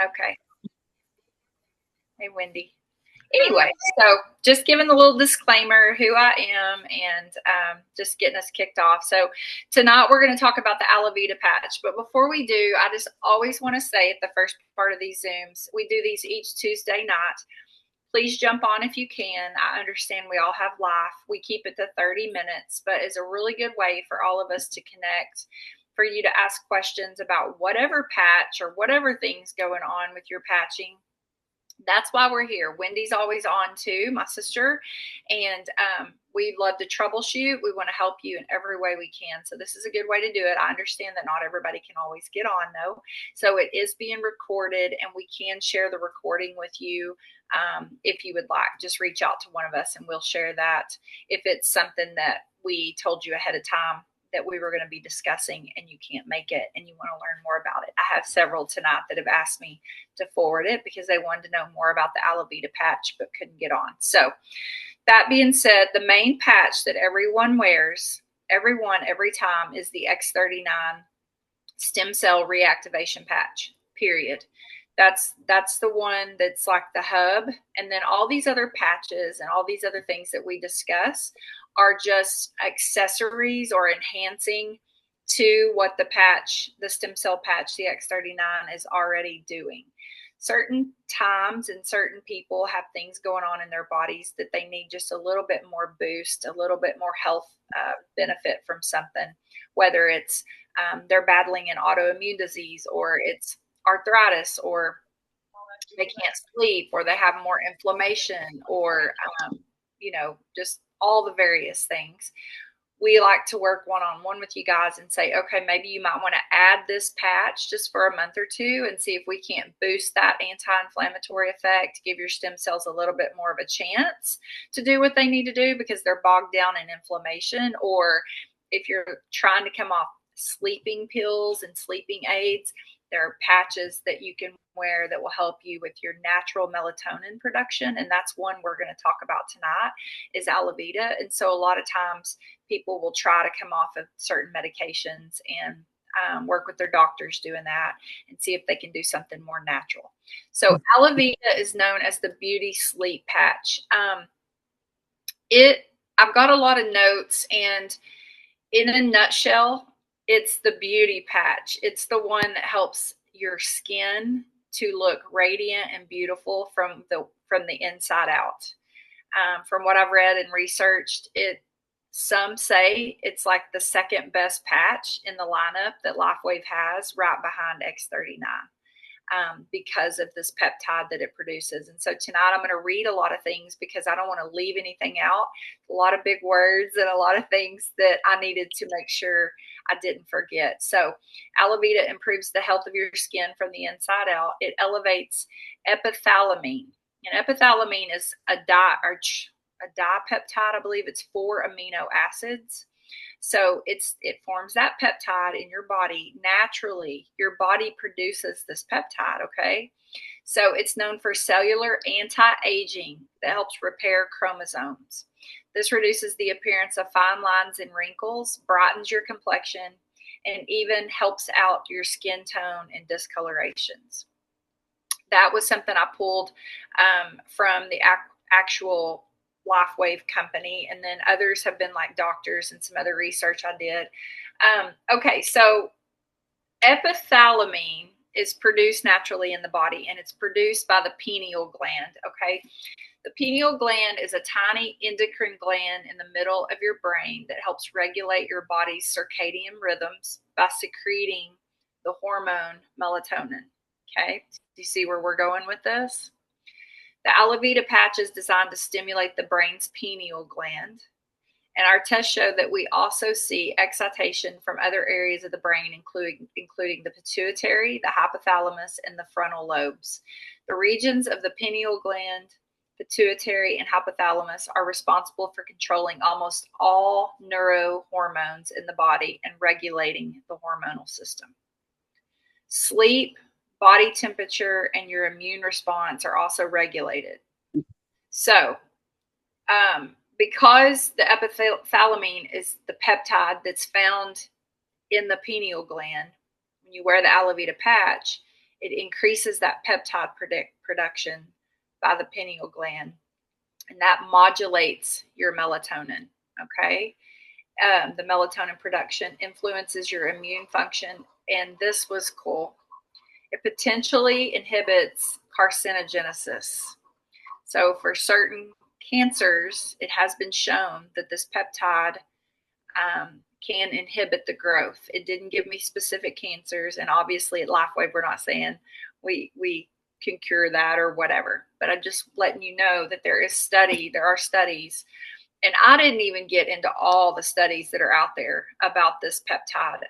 Okay. Hey, Wendy. Anyway, so just giving a little disclaimer who I am and just getting us kicked off. So tonight we're going to talk about the Alavida patch. But before we do, I just always want to say at the first part of these Zooms, we do these each Tuesday night. Please jump on if you can. I understand we all have life. We keep it to 30 minutes, but it's a really good way for all of us to connect, for you to ask questions about whatever patch or whatever things going on with your patching. That's why we're here. Wendy's always on too, my sister, and we love to troubleshoot. We want to help you in every way we can. So this is a good way to do it. I understand that not everybody can always get on though. So it is being recorded, and we can share the recording with you if you would like. Just reach out to one of us and we'll share that if it's something that we told you ahead of time that we were going to be discussing and you can't make it and you want to learn more about it. I have several tonight that have asked me to forward it because they wanted to know more about the Alavida patch but couldn't get on. So that being said, the main patch that everyone wears, every time, is the X39 stem cell reactivation patch, period. That's the one that's like the hub. And then all these other patches and all these other things that we discuss are just accessories or enhancing to what the patch, the stem cell patch, the X39, is already doing. Certain times and certain people have things going on in their bodies that they need just a little bit more boost, a little bit more health benefit from something, whether it's they're battling an autoimmune disease, or it's arthritis, or they can't sleep, or they have more inflammation, or just all the various things. We like to work one-on-one with you guys and say, okay, maybe you might want to add this patch just for a month or two and see if we can't boost that anti-inflammatory effect, give your stem cells a little bit more of a chance to do what they need to do because they're bogged down in inflammation. Or if you're trying to come off sleeping pills and sleeping aids, there are patches that you can wear that will help you with your natural melatonin production. And that's one we're going to talk about tonight, is Alavida. And so a lot of times people will try to come off of certain medications and work with their doctors doing that and see if they can do something more natural. So Alavida is known as the beauty sleep patch. I've got a lot of notes, and in a nutshell, it's the beauty patch. It's the one that helps your skin to look radiant and beautiful from the inside out. From what I've read and researched, some say it's like the second best patch in the lineup that LifeWave has, right behind X39. Because of this peptide that it produces. And so tonight I'm going to read a lot of things because I don't want to leave anything out. A lot of big words and a lot of things that I needed to make sure I didn't forget. So Alavida improves the health of your skin from the inside out. It elevates epithalamine. And epithalamine is a dipeptide. I believe it's 4 amino acids. So it forms that peptide in your body naturally. Your body produces this peptide, okay? So it's known for cellular anti-aging that helps repair chromosomes. This reduces the appearance of fine lines and wrinkles, brightens your complexion, and even helps out your skin tone and discolorations. That was something I pulled from the actual LifeWave company, and then others have been like doctors and some other research I did. Okay, so epithalamine is produced naturally in the body, and it's produced by the pineal gland. Okay, the pineal gland is a tiny endocrine gland in the middle of your brain that helps regulate your body's circadian rhythms by secreting the hormone melatonin. Okay, do you see where we're going with this? The Alavida patch is designed to stimulate the brain's pineal gland. And our tests show that we also see excitation from other areas of the brain, including the pituitary, the hypothalamus, and the frontal lobes. The regions of the pineal gland, pituitary, and hypothalamus are responsible for controlling almost all neurohormones in the body and regulating the hormonal system. Sleep, body temperature, and your immune response are also regulated. So, because the epithalamine is the peptide that's found in the pineal gland, when you wear the Alavida patch, it increases that peptide production by the pineal gland, and that modulates your melatonin. Okay. The melatonin production influences your immune function, and this was cool. It potentially inhibits carcinogenesis. So for certain cancers, it has been shown that this peptide can inhibit the growth. It didn't give me specific cancers, and obviously at LifeWave we're not saying we can cure that or whatever, but I'm just letting you know that there are studies, and I didn't even get into all the studies that are out there about this peptide.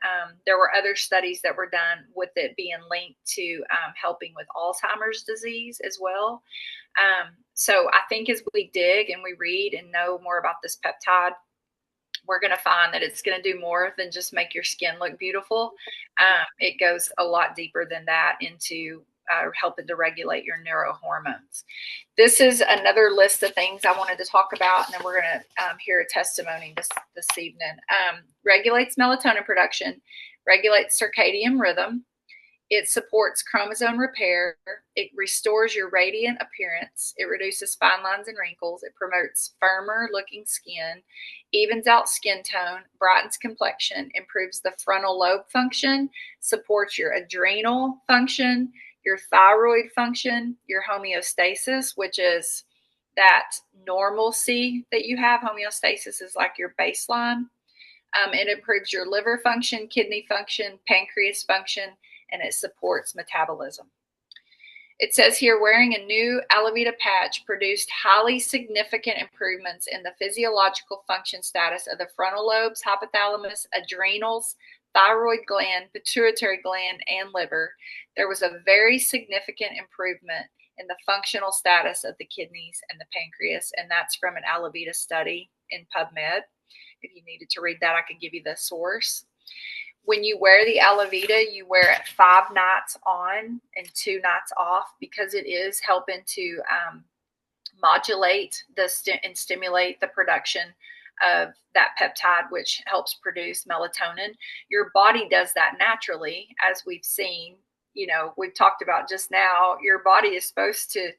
There were other studies that were done with it being linked to helping with Alzheimer's disease as well. So I think as we dig and we read and know more about this peptide, we're going to find that it's going to do more than just make your skin look beautiful. It goes a lot deeper than that into helping to regulate your neurohormones. This is another list of things I wanted to talk about, and then we're going to hear a testimony this evening. Regulates melatonin production, regulates circadian rhythm. It supports chromosome repair. It restores your radiant appearance. It reduces fine lines and wrinkles. It promotes firmer looking skin, evens out skin tone, brightens complexion, improves the frontal lobe function, supports your adrenal function, your thyroid function, your homeostasis, which is that normalcy that you have. Homeostasis is like your baseline. It improves your liver function, kidney function, pancreas function, and it supports metabolism. It says here, wearing a new Alavida patch produced highly significant improvements in the physiological function status of the frontal lobes, hypothalamus, adrenals, thyroid gland, pituitary gland, and liver. There was a very significant improvement in the functional status of the kidneys and the pancreas, and that's from an Alavida study in PubMed. If you needed to read that, I could give you the source. When you wear the Alavida, you wear it 5 nights on and 2 nights off, because it is helping to modulate and stimulate the production of that peptide, which helps produce melatonin. Your body does that naturally, as we've seen. You know, we've talked about just now, your body is supposed to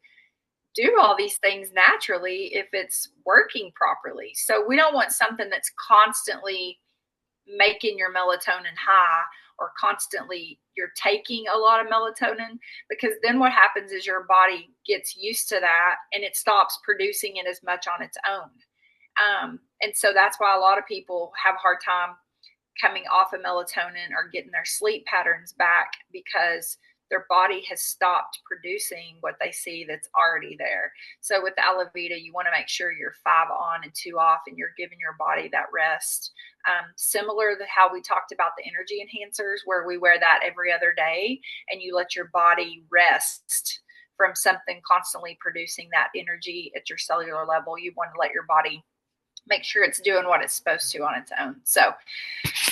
do all these things naturally if it's working properly. So we don't want something that's constantly making your melatonin high, or constantly you're taking a lot of melatonin, because then what happens is your body gets used to that and it stops producing it as much on its own. And so that's why a lot of people have a hard time coming off of melatonin or getting their sleep patterns back, because their body has stopped producing what they see that's already there. So with the Alavida, you want to make sure you're 5 on and 2 off, and you're giving your body that rest. Similar to how we talked about the energy enhancers, where we wear that every other day, and you let your body rest from something constantly producing that energy at your cellular level. You want to let your body make sure it's doing what it's supposed to on its own. So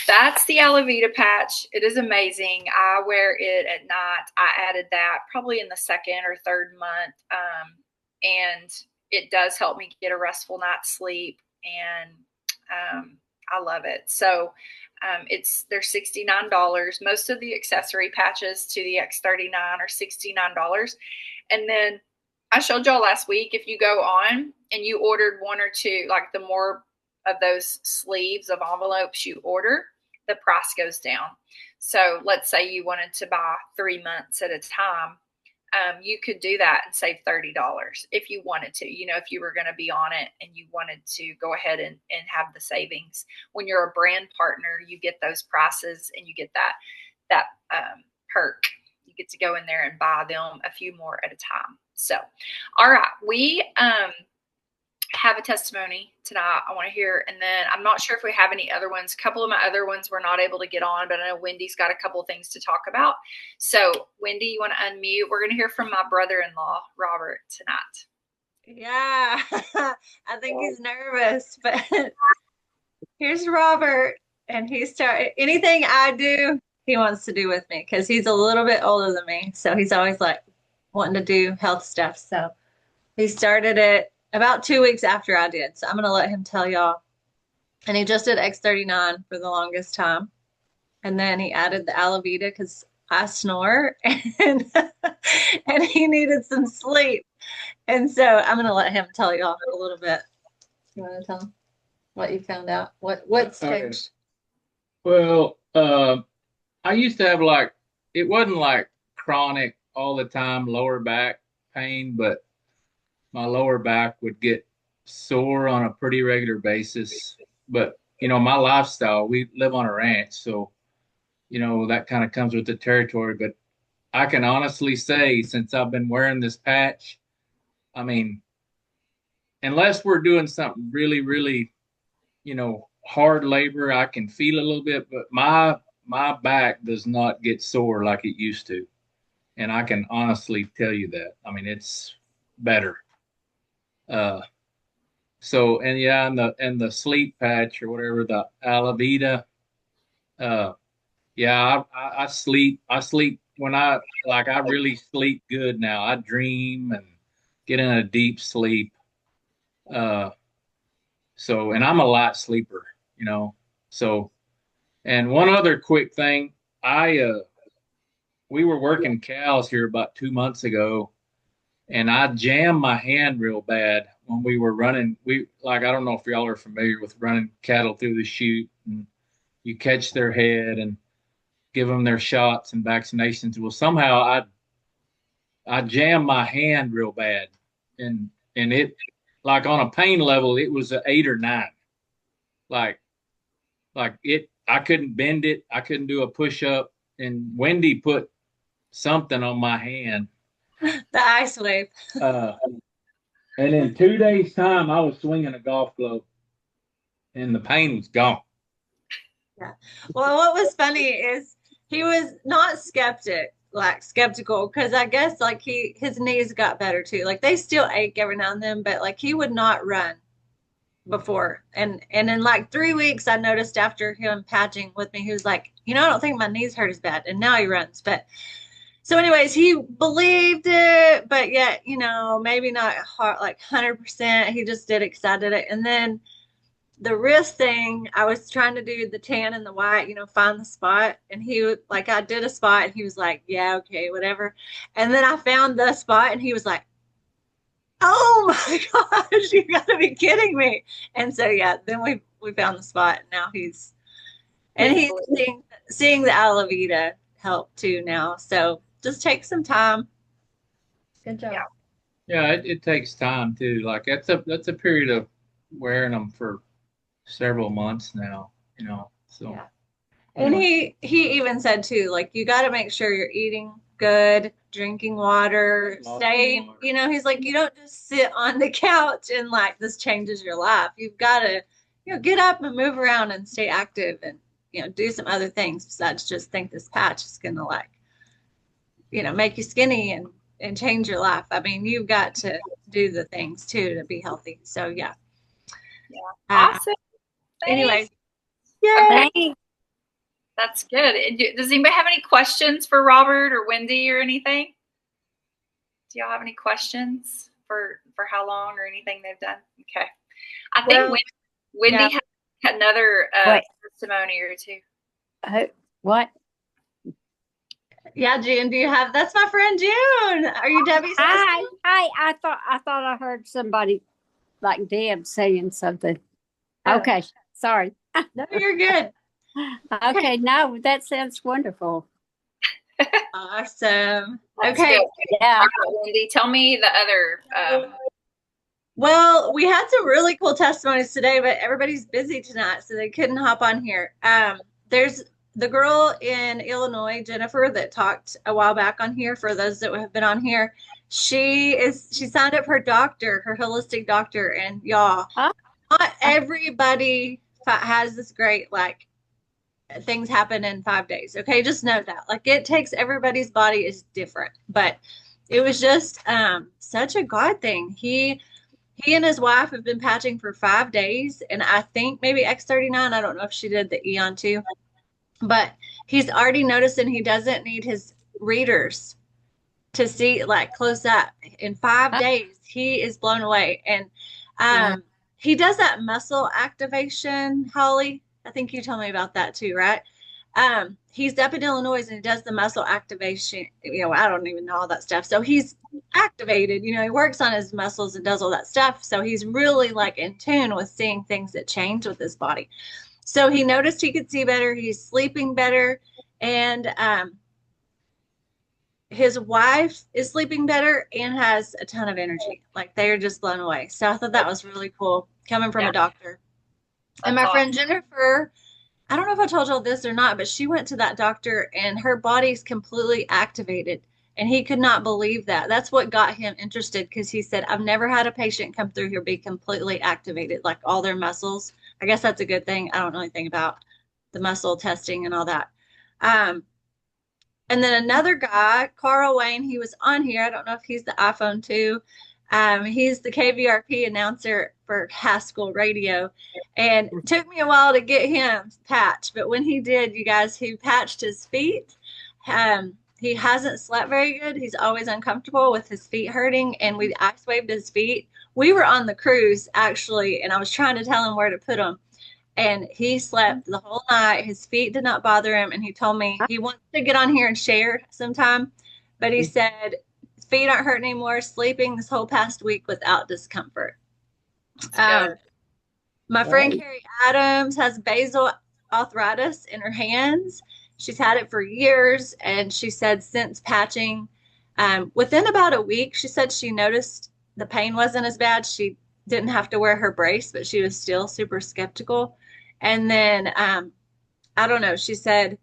that's the Alavida patch. It is amazing. I wear it at night. I added that probably in the 2nd or 3rd month. And it does help me get a restful night's sleep. And I love it. So they're $69. Most of the accessory patches to the X39 are $69. And then I showed y'all last week, if you go on and you ordered 1 or 2, like the more of those sleeves of envelopes you order, the price goes down. So let's say you wanted to buy 3 months at a time. You could do that and save $30 if you wanted to, you know, if you were going to be on it and you wanted to go ahead and have the savings. When you're a brand partner, you get those prices and you get that perk. You get to go in there and buy them a few more at a time. So, all right, we have a testimony tonight I want to hear, and then I'm not sure if we have any other ones. A couple of my other ones were not able to get on, but I know Wendy's got a couple of things to talk about. So, Wendy, you want to unmute? We're going to hear from my brother-in-law, Robert, tonight. Yeah, I think he's nervous, but here's Robert, and anything I do, he wants to do with me, because he's a little bit older than me, so he's always like wanting to do health stuff. So he started it about 2 weeks after I did. So I'm going to let him tell y'all. And he just did X39 for the longest time. And then he added the Alavida, because I snore and and he needed some sleep. And so I'm gonna let him tell y'all a little bit. You want to tell him what you found out? What's changed? Well, I used to have like it wasn't like chronic all the time lower back pain, but my lower back would get sore on a pretty regular basis. But my lifestyle, we live on a ranch, so that kind of comes with the territory. But I can honestly say, since I've been wearing this patch, I mean, unless we're doing something really, really, hard labor, I can feel a little bit, but my back does not get sore like it used to. And I can honestly tell you that. I mean, it's better. Uh, so and yeah, and the sleep patch or whatever, the Alavida, uh, yeah, I sleep when I really sleep good now. I dream and get in a deep sleep. Uh, and I'm a light sleeper, you know. So, and one other quick thing, I we were working cows here about 2 months ago, and I jammed my hand real bad when we were running. I don't know if y'all are familiar with running cattle through the chute, and you catch their head and give them their shots and vaccinations. Well, somehow I jammed my hand real bad, and it like on a pain level, it was an 8 or 9. Like I couldn't bend it. I couldn't do a push up. And Wendy put something on my hand. The ice wave. And in 2 days' time, I was swinging a golf club, and the pain was gone. Yeah. Well, what was funny is he was not skeptical, because I guess like his knees got better too. Like they still ache every now and then, but like he would not run before. And in like 3 weeks, I noticed after him patching with me, he was like, I don't think my knees hurt as bad. And now he runs. But so anyways, he believed it, but yet, maybe not hard, like 100%. He just did excited it. And then the wrist thing, I was trying to do the tan and the white, find the spot. And he would like, I did a spot and he was like, yeah, okay, whatever. And then I found the spot and he was like, oh my gosh, you gotta be kidding me. And so, yeah, then we found the spot. And now he's seeing the Alavida help too now. So just take some time. Good job. Yeah, it takes time too. Like that's a period of wearing them for several months now, So yeah. And he even said too, like you got to make sure you're eating good, drinking water, staying, he's like, you don't just sit on the couch and like this changes your life. You've got to, get up and move around and stay active and, do some other things besides just think this patch is going to like, make you skinny and change your life. I mean, you've got to do the things too to be healthy. So yeah. Awesome. Anyway, yeah. Okay. That's good. Does anybody have any questions for Robert or Wendy or anything? Do y'all have any questions for how long or anything they've done? Okay. I think Wendy had another testimony or two. What? Yeah, June, that's my friend June. Are you Debbie's sister? Hi. I thought I heard somebody like Deb saying something. Oh. Okay. Sorry. No, you're good. Okay. No, that sounds wonderful. Awesome. That's okay. Good. Yeah. Right, Wendy, tell me the other. Well, we had some really cool testimonies today, but everybody's busy tonight, so they couldn't hop on here. There's the girl in Illinois, Jennifer, that talked a while back on here. For those that have been on here, she signed up her doctor, her holistic doctor, and y'all, not everybody has this great like things happen in 5 days. Okay, just know that. Like it takes everybody's body is different, but it was just such a God thing. He and his wife have been patching for 5 days, and I think maybe X39. I don't know if she did the Eon too, but he's already noticing he doesn't need his readers to see like close up. In 5 days, he is blown away. And he does that muscle activation, Holly. I think you told me about that too, right? He's up in Illinois and he does the muscle activation. I don't even know all that stuff. So he's activated, he works on his muscles and does all that stuff. So he's really like in tune with seeing things that change with his body. So he noticed he could see better. He's sleeping better. And his wife is sleeping better and has a ton of energy. Like they're just blown away. So I thought that was really cool coming from a doctor. And my friend Jennifer, I don't know if I told y'all this or not, but she went to that doctor and her body's completely activated. And he could not believe that. That's what got him interested, because he said, I've never had a patient come through here be completely activated, like all their muscles. I guess that's a good thing. I don't know anything about the muscle testing and all that. And then another guy, Carl Wayne, he was on here. I don't know if he's the iPhone 2. He's the KVRP announcer for Haskell Radio. And it took me a while to get him patched. But when he did, you guys, he patched his feet. He hasn't slept very good. He's always uncomfortable with his feet hurting. And we ice waved his feet. We were on the cruise, actually, and I was trying to tell him where to put them. And he slept the whole night. His feet did not bother him. And he told me he wants to get on here and share sometime. But he said his feet aren't hurting anymore, sleeping this whole past week without discomfort. My friend Carrie Adams has basal arthritis in her hands. She's had it for years. And she said since patching, within about a week, she said she noticed the pain wasn't as bad. She didn't have to wear her brace, but she was still super skeptical. And then, I don't know, she said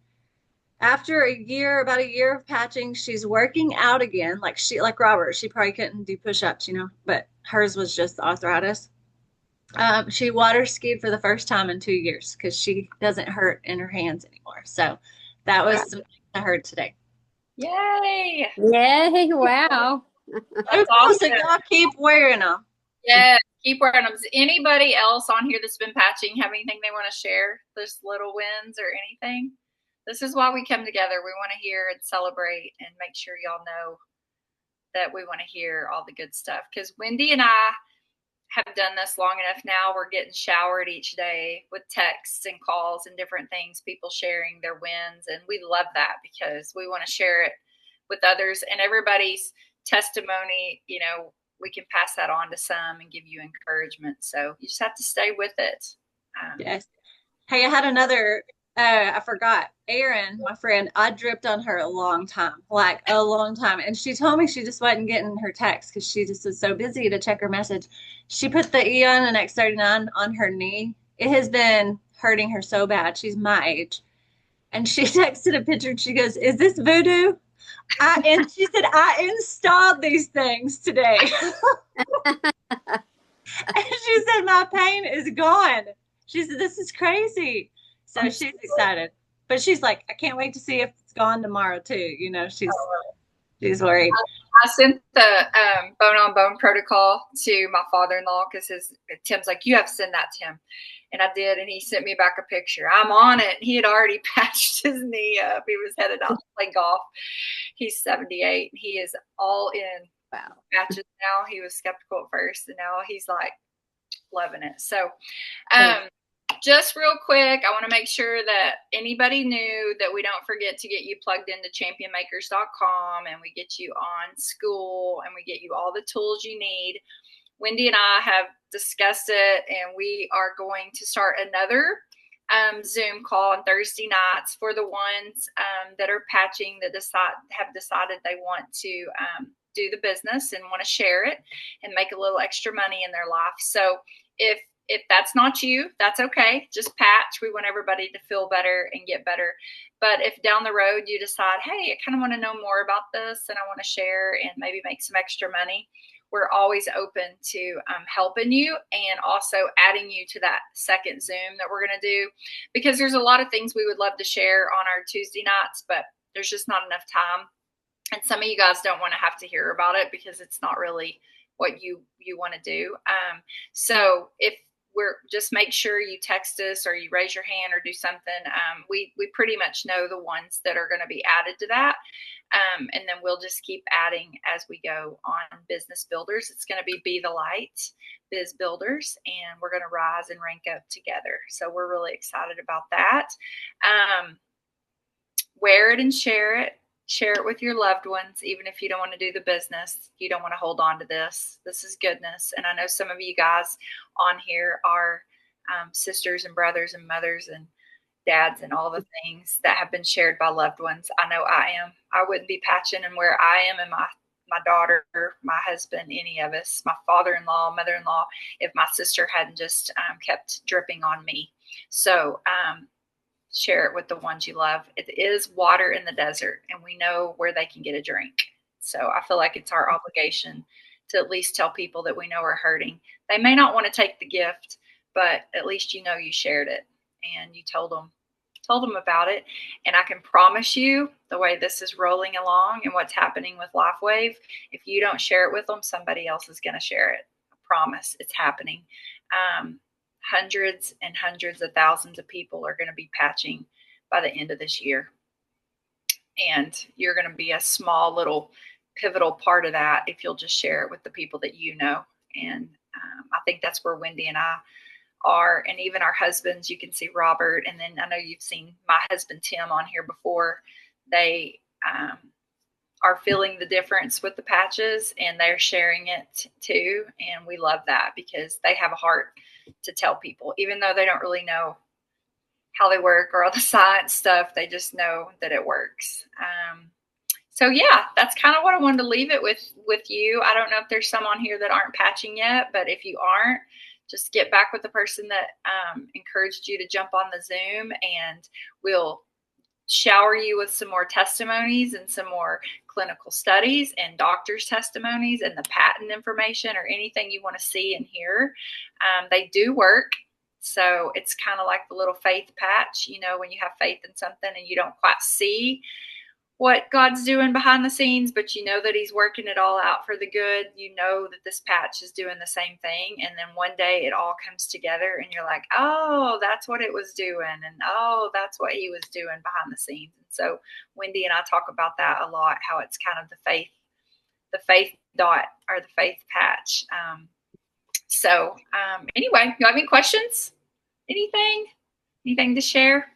after about a year of patching, she's working out again. Like Robert, she probably couldn't do push-ups, but hers was just arthritis. She water skied for the first time in 2 years because she doesn't hurt in her hands anymore. So that was something I heard today. Yay! Yay! Wow. That's awesome. So y'all keep wearing them. Yeah, keep wearing them. Does anybody else on here that's been patching have anything they want to share? There's little wins or anything? This is why we come together. We want to hear and celebrate and make sure y'all know that we want to hear all the good stuff. Because Wendy and I have done this long enough now. We're getting showered each day with texts and calls and different things, people sharing their wins. And we love that because we want to share it with others, and everybody's testimony, we can pass that on to some and give you encouragement. So you just have to stay with it. Yes. Hey, I had another, I forgot, Erin, my friend, I dripped on her a long time. And she told me she just wasn't getting her text because she just was so busy to check her message. She put the Eon and X39 on her knee. It has been hurting her so bad. She's my age. And she texted a picture and she goes, is this voodoo? And she said, I installed these things today. And she said, my pain is gone. She said, this is crazy. So she's excited. But she's like, I can't wait to see if it's gone tomorrow too. She's worried. I sent the bone-on-bone protocol to my father-in-law because Tim's like, you have to send that to him. And I did, and he sent me back a picture. I'm on it. He had already patched his knee up. He was headed out to play golf. He's 78. And he is all in patches now. He was skeptical at first, and now he's like loving it. So just real quick, I want to make sure that anybody knew that we don't forget to get you plugged into championmakers.com, and we get you on school, and we get you all the tools you need. Wendy and I have discussed it, and we are going to start another Zoom call on Thursday nights for the ones that are patching, that have decided they want to do the business and want to share it and make a little extra money in their life. So if that's not you, that's okay. Just patch. We want everybody to feel better and get better. But if down the road you decide, hey, I kind of want to know more about this and I want to share and maybe make some extra money, we're always open to helping you and also adding you to that second Zoom that we're going to do, because there's a lot of things we would love to share on our Tuesday nights, but there's just not enough time. And some of you guys don't want to have to hear about it because it's not really what you want to do. So if just make sure you text us or you raise your hand or do something. We pretty much know the ones that are going to be added to that. And then we'll just keep adding as we go on Business Builders. It's going to be the Light Biz Builders, and we're going to rise and rank up together. So we're really excited about that. wear it and share it. Share it with your loved ones, even if you don't want to do the business. You don't want to hold on to this. This is goodness. And I know some of you guys on here are sisters and brothers and mothers and dads and all the things that have been shared by loved ones. I know I am. I wouldn't be patching and where I am and my daughter, my husband, any of us, my father-in-law, mother-in-law, if my sister hadn't just kept dripping on me. So share it with the ones you love. It is water in the desert, and we know where they can get a drink. So I feel like it's our obligation to at least tell people that we know are hurting. They may not want to take the gift, but at least you know you shared it and you told them about it. And I can promise you, the way this is rolling along and what's happening with LifeWave, if you don't share it with them, somebody else is going to share it. I promise it's happening. Hundreds and hundreds of thousands of people are going to be patching by the end of this year. And you're going to be a small little pivotal part of that if you'll just share it with the people that you know. And I think that's where Wendy and I are, and even our husbands. You can see Robert, and then I know you've seen my husband Tim on here before. They are feeling the difference with the patches, and they're sharing it too. And we love that because they have a heart to tell people, even though they don't really know how they work or all the science stuff. They just know that it works. So yeah, that's kind of what I wanted to leave it with you. I don't know if there's some on here that aren't patching yet, but if you aren't, just get back with the person that encouraged you to jump on the Zoom, and we'll shower you with some more testimonies and some more clinical studies and doctors' testimonies and the patent information or anything you want to see and hear. They do work. So it's kind of like the little faith patch, you know, when you have faith in something and you don't quite see what God's doing behind the scenes, but you know that he's working it all out for the good. You know that this patch is doing the same thing. And then one day it all comes together and you're like, oh, that's what it was doing. And oh, that's what he was doing behind the scenes. And so Wendy and I talk about that a lot, how it's kind of the faith dot or the faith patch. Anyway, you have any questions? Anything to share?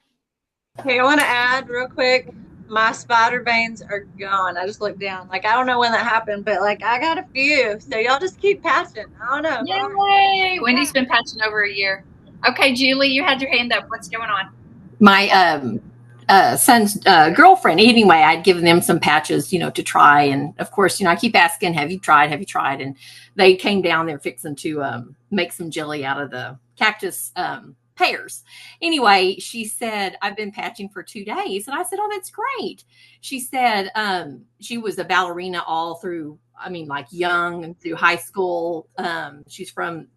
Okay, I want to add real quick. My spider veins are gone. I just looked down. Like, I don't know when that happened, but like I got a few. So y'all just keep patching. I don't know. Yay! Wendy's been patching over a year. Okay, Julie, you had your hand up. What's going on? My son's girlfriend. Anyway, I'd given them some patches, to try. And of course, I keep asking, have you tried? Have you tried? And they came down there fixing to make some jelly out of the cactus pears. Anyway, she said, I've been patching for 2 days. And I said, oh, that's great. She said she was a ballerina all through, like young and through high school. She's from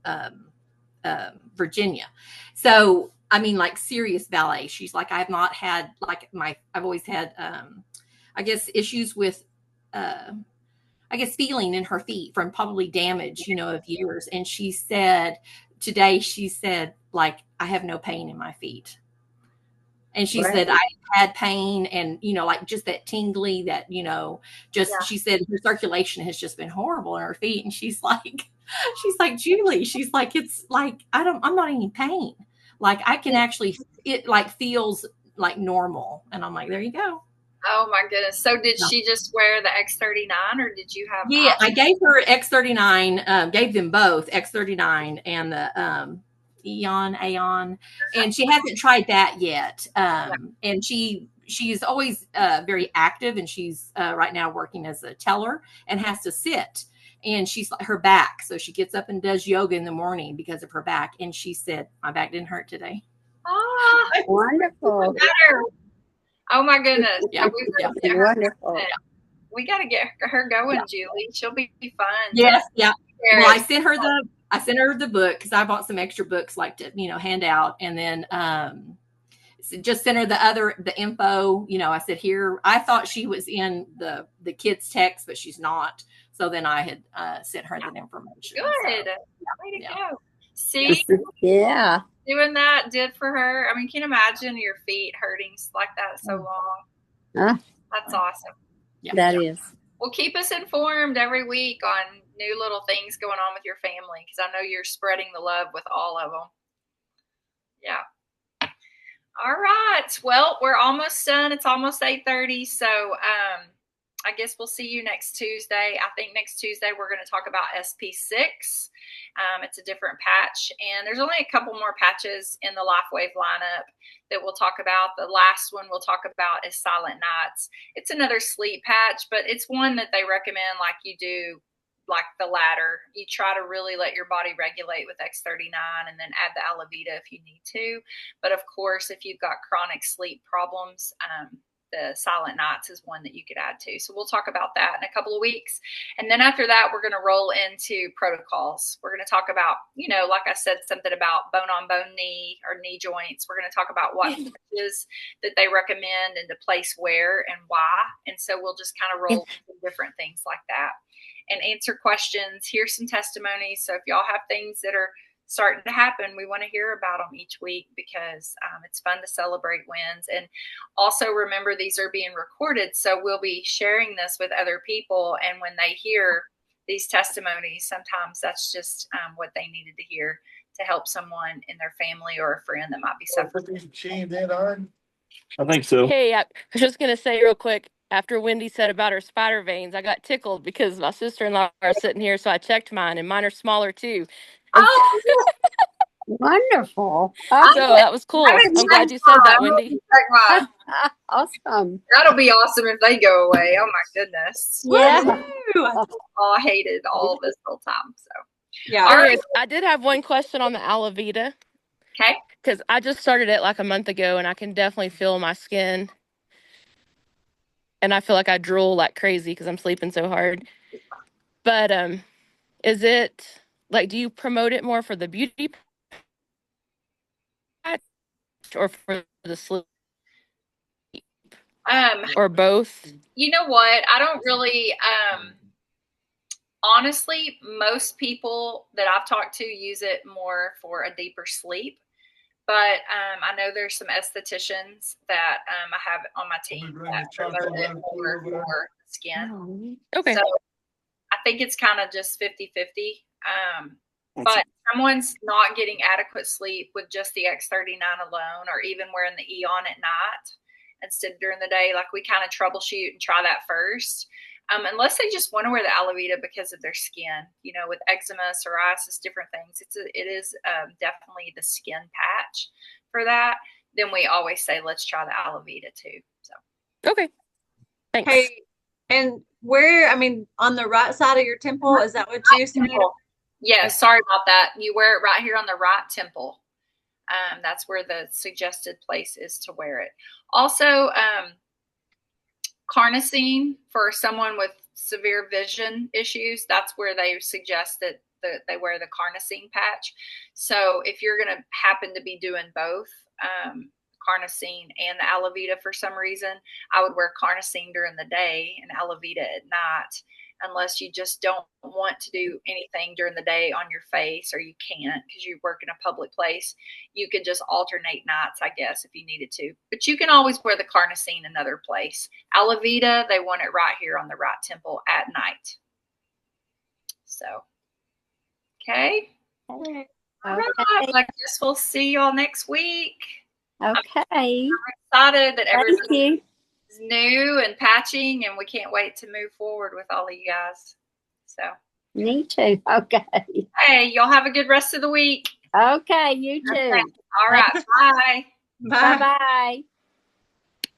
Virginia. So, like serious ballet. She's like, I've not had I've always had, issues with, feeling in her feet from probably damage, of years. And she said, today, I have no pain in my feet. And she said, I had pain and, just that tingly that, she said her circulation has just been horrible in her feet. And she's like, Julie, she's like, it's like, I'm not in pain. Like I can actually, it like feels like normal. And I'm like, there you go. Oh my goodness. So did she just wear the X39 or did you have? Yeah, I gave her X39, gave them both X39 and the Aeon, and she hasn't tried that yet. And she is always very active, and she's right now working as a teller and has to sit. And she's her back, so she gets up and does yoga in the morning because of her back. And she said, my back didn't hurt today. Oh, wonderful. Oh my goodness. Yeah, wonderful. We got to get her going, Julie. She'll be fun. Yes. Yeah. Well, I sent her the book because I bought some extra books to, hand out. And then just sent her the info, I said, here, I thought she was in the kids text, but she's not. So then I had sent her the information. Good. So, way to go. See? Yeah. Doing that did for her. Can you imagine your feet hurting like that so long? That's awesome. Yeah. That is. Well, keep us informed every week on new little things going on with your family because I know you're spreading the love with all of them. Yeah. All right. Well, we're almost done. It's almost 8:30. So I guess we'll see you next Tuesday. I think next Tuesday we're going to talk about SP6. It's a different patch, and there's only a couple more patches in the LifeWave lineup that we'll talk about. The last one we'll talk about is Silent Nights. It's another sleep patch, but it's one that they recommend like you do like the ladder. You try to really let your body regulate with X39 and then add the Alavida if you need to. But of course, if you've got chronic sleep problems, the Silent Nights is one that you could add to. So we'll talk about that in a couple of weeks. And then after that, we're going to roll into protocols. We're going to talk about, like I said, something about bone-on-bone knee or knee joints. We're going to talk about what patches that they recommend and to place where and why. And so we'll just kind of roll into different things like that and answer questions. Here's some testimonies. So if y'all have things that are starting to happen, we want to hear about them each week because it's fun to celebrate wins. And also remember, these are being recorded, so we'll be sharing this with other people, and when they hear these testimonies, sometimes that's just what they needed to hear to help someone in their family or a friend that might be suffering. I think so. Hey, I was just going to say real quick, after Wendy said about her spider veins, I got tickled because my sister-in-law are sitting here, so I checked mine, and mine are smaller too. And Oh, Wonderful. so that was cool. I'm glad you said that, Wendy. Awesome. That'll be awesome if they go away. Oh my goodness. Yeah. Oh, I hated all this whole time. So Yeah. all right. I did have one question on the Alavida. Okay. Because I just started it like a month ago, and I can definitely feel my skin. And I feel like I drool like crazy because I'm sleeping so hard. But is it like, do you promote it more for the beauty patch or for the sleep or both? You know what? I don't really honestly, most people that I've talked to use it more for a deeper sleep. But I know there's some estheticians that I have on my team that promote it more for skin. Okay. So I think it's kind of just 50-50. But someone's not getting adequate sleep with just the X39 alone, or even wearing the Eon at night instead of during the day. Like, we kind of troubleshoot and try that first. Unless they just want to wear the Alavida because of their skin, with eczema, psoriasis, different things. It is definitely the skin patch for that. Then we always say, let's try the Alavida too. So. Okay. Thanks. Hey, and on the right side of your temple, is that what you said? Yeah, sorry about that. You wear it right here on the right temple. That's where the suggested place is to wear it. Also, carnosine for someone with severe vision issues, that's where they suggest that they wear the carnosine patch. So if you're going to happen to be doing both carnosine and the Alavida for some reason, I would wear carnosine during the day and Alavida at night, unless you just don't want to do anything during the day on your face, or you can't because you work in a public place. You could just alternate nights, I guess, if you needed to. But you can always wear the carnosine another place. Alavida, they want it right here on the right temple at night. So, okay. All right. I guess we'll see y'all next week. Okay. I'm excited that everybody is new and patching, and we can't wait to move forward with all of you guys. So. Me too. Okay. Hey, y'all have a good rest of the week. Okay, you too. Okay. All right. Bye. Bye. Bye-bye.